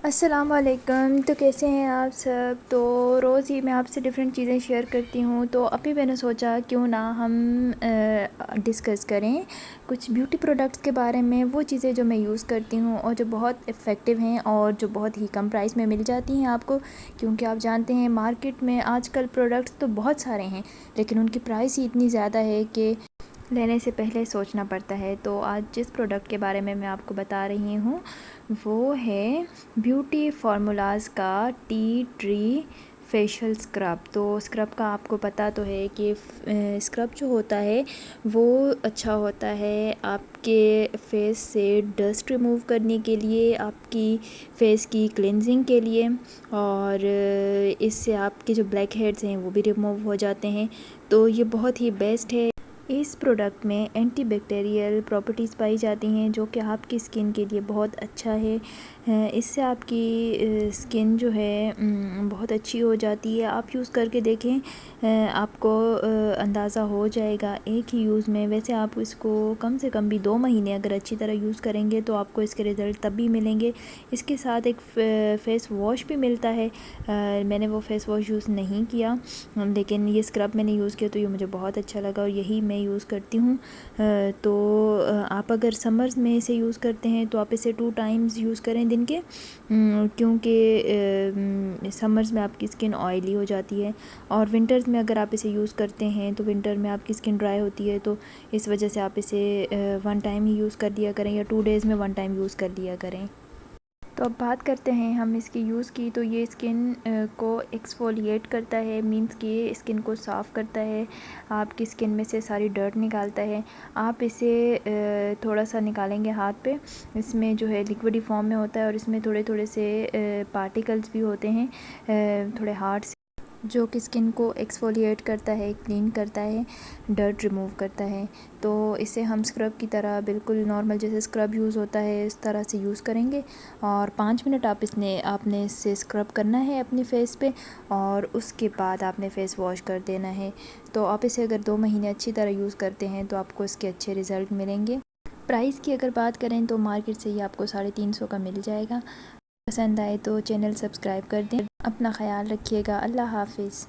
अस्सलाम वालेकुम। तो कैसे हैं आप सब। तो रोज़ ही मैं आपसे डिफरेंट चीज़ें शेयर करती हूँ। तो अभी मैंने सोचा क्यों ना हम डिस्कस करें कुछ ब्यूटी प्रोडक्ट्स के बारे में, वो चीज़ें जो मैं यूज़ करती हूँ और जो बहुत इफ़ेक्टिव हैं और जो बहुत ही कम प्राइस में मिल जाती हैं आपको। क्योंकि आप जानते हैं मार्केट में आजकल प्रोडक्ट्स तो बहुत सारे हैं, लेकिन उनकी प्राइस ही इतनी ज़्यादा है कि लेने से पहले सोचना पड़ता है। तो आज जिस प्रोडक्ट के बारे में मैं आपको बता रही हूँ वो है ब्यूटी फार्मूलाज़ का टी ट्री फेशियल स्क्रब। तो स्क्रब का आपको पता तो है कि स्क्रब जो होता है वो अच्छा होता है आपके फेस से डस्ट रिमूव करने के लिए, आपकी फेस की क्लिनजिंग के लिए, और इससे आपके जो ब्लैक हेड्स हैं वो भी रिमूव हो जाते हैं। तो ये बहुत ही बेस्ट है। इस प्रोडक्ट में एंटीबैक्टीरियल प्रॉपर्टीज़ पाई जाती हैं जो कि आपकी स्किन के लिए बहुत अच्छा है। इससे आपकी स्किन जो है बहुत अच्छी हो जाती है। आप यूज़ करके देखें, आपको अंदाज़ा हो जाएगा एक ही यूज़ में। वैसे आप इसको कम से कम भी 2 महीने अगर अच्छी तरह यूज़ करेंगे तो आपको इसके रिज़ल्ट तब भी मिलेंगे। इसके साथ एक फ़ेस वॉश भी मिलता है। मैंने वो फ़ेस वॉश यूज़ नहीं किया, लेकिन ये स्क्रब मैंने यूज़ किया तो ये मुझे बहुत अच्छा लगा और यही मैं यूज़ करती हूँ। तो आप अगर समर्स में इसे यूज़ करते हैं तो आप इसे 2 टाइम्स यूज़ करें दिन के, क्योंकि समर्स में आपकी स्किन ऑयली हो जाती है और विंटर्स में अगर आप इसे यूज़ करते हैं तो विंटर में आपकी स्किन ड्राई होती है। तो इस वजह से आप इसे 1 टाइम ही यूज़ कर लिया करें या 2 डेज़ में 1 टाइम यूज़ कर लिया करें। तो अब बात करते हैं हम इसकी यूज़ की। तो ये स्किन को एक्सफोलिएट करता है, मींस कि स्किन को साफ़ करता है, आपकी स्किन में से सारी डर्ट निकालता है। आप इसे थोड़ा सा निकालेंगे हाथ पे, इसमें जो है लिक्विडी फॉर्म में होता है और इसमें थोड़े थोड़े से पार्टिकल्स भी होते हैं, थोड़े हार्ड, जो कि स्किन को एक्सफोलिएट करता है, क्लीन करता है, डर्ट रिमूव करता है। तो इसे हम स्क्रब की तरह बिल्कुल नॉर्मल जैसे स्क्रब यूज़ होता है इस तरह से यूज़ करेंगे और 5 मिनट आपने इससे स्क्रब करना है अपने फेस पे और उसके बाद आपने फ़ेस वॉश कर देना है। तो आप इसे अगर 2 महीने अच्छी तरह यूज़ करते हैं तो आपको इसके अच्छे रिज़ल्ट मिलेंगे। प्राइस की अगर बात करें तो मार्केट से ये आपको 350 का मिल जाएगा। पसंद आए तो चैनल सब्सक्राइब कर दें। अपना ख़याल रखिएगा। अल्लाह हाफ़िज़।